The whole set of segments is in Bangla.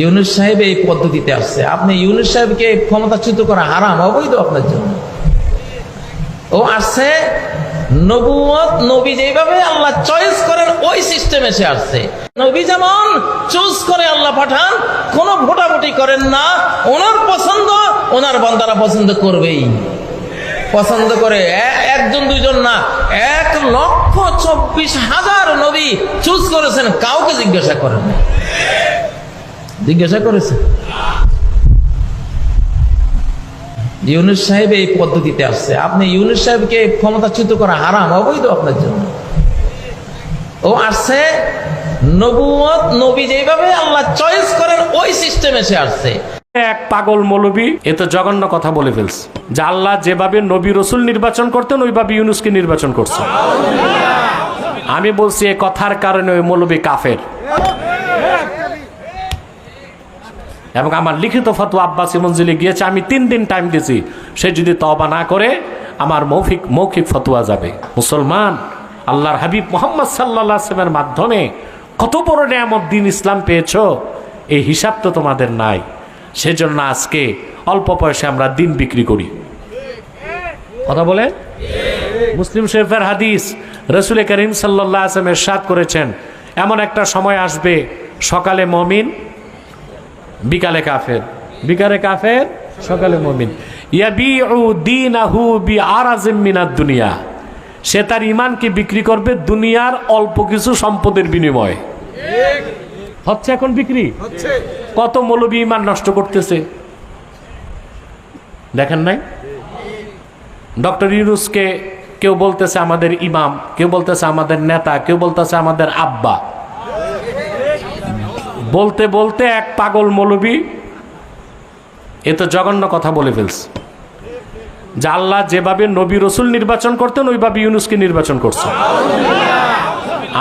ইউনূস সাহেব এই পদ্ধতিতে আসছে, আপনি ইউনূস সাহেবকে ক্ষমতাচ্যুত করা হারাম, অবৈধ আপনার জন্য। ও আসছে নবুয়ত, নবী যেভাবে আল্লাহ চয়েস করেন ওই সিস্টেমে সে আসছে। নবী যেমন চুজ করে আল্লাহ পাঠান, কোন ভোটাভুটি করেন না, ওনার পছন্দ ওনার বান্দারা পছন্দ করবেই, পছন্দ করে। একজন দুইজন না, 1,24,000 নবী চুজ করেছেন, কাউকে জিজ্ঞাসা করেন না। জিজ্ঞাসা করেছেন? ইউনূস সাহেব এই পদ্ধতিতে আসছে, আপনি ইউনূস সাহেবকে ক্ষমতাচ্যুত করা হারাম, অবৈধ আপনার জন্য। ও আসছে নবুয়ত, নবী যেভাবে আল্লাহ চয়েস করেন ওই সিস্টেমে সে আসছে। এক পাগল মৌলবী এ তো জঘন্য কথা বলে ফেলছে যে আল্লাহ যেভাবে নবী রসুল নির্বাচন করতেন ওইভাবে ইউনূসকে নির্বাচন করছে। আমি বলছি এই কথার কারণে ওই মৌলবী কাফের। এবং আমার লিখিত ফতোয়া আব্বাসী মঞ্জিলে গিয়েছে, আমি 3 দিন টাইম দিয়েছি, সে যদি তওবা না করে আমার মৌখিক ফতোয়া যাবে। মুসলমান, আল্লাহর হাবিব মুহাম্মদ সাল্লাল্লাহু আলাইহি ওয়াসাল্লামের মাধ্যমে কত বড় নিয়ামত দিন ইসলাম পেয়েছো, এই হিসাব তো তোমাদের নাই। সেজন্য আজকে অল্প পয়সা আমরা দিন বিক্রি করি। কথা বলে মুসলিম শরীফের হাদিস, রাসূল করিম সাল্লাল্লাহু আলাইহি ওয়াসাল্লাম ইরশাদ করেছেন, এমন একটা সময় আসবে সকালে মুমিন বিকালে কাফের, বিকালে কাফের সকালে মুমিন। ইয়াবিউ দীনাহু বিআরাজিম মিনাদ দুনিয়া, সে তার ঈমানকে বিক্রি করবে দুনিয়ার অল্প কিছু সম্পদের বিনিময়ে। হচ্ছে এখন বিক্রি হচ্ছে। কত মৌলবী ঈমান নষ্ট করতেছে দেখেন নাই? ডক্টর ইউনূসকে কেউ বলতেছে আমাদের ইমাম, কেউ বলতেছে আমাদের নেতা, কেউ বলতেছে আমাদের আব্বা। বলতে বলতে এক পাগল মৌলবী এ তো জঘন্য কথা বলে ফেলছে যে আল্লাহ যেভাবে নবী রসুল নির্বাচন করতেন ওইভাবে ইউনূসকে নির্বাচন করছে।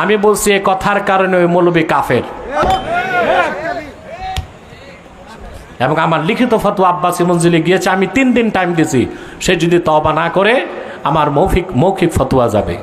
আমি বলছি এই কথার কারণে ওই মৌলবী কাফের। এবং আমার লিখিত ফতোয়া আব্বাসী মঞ্জিলে গিয়েছে, আমি 3 দিন টাইম দিয়েছি, সে যদি তওবা না করে আমার মৌখিক ফতোয়া যাবে।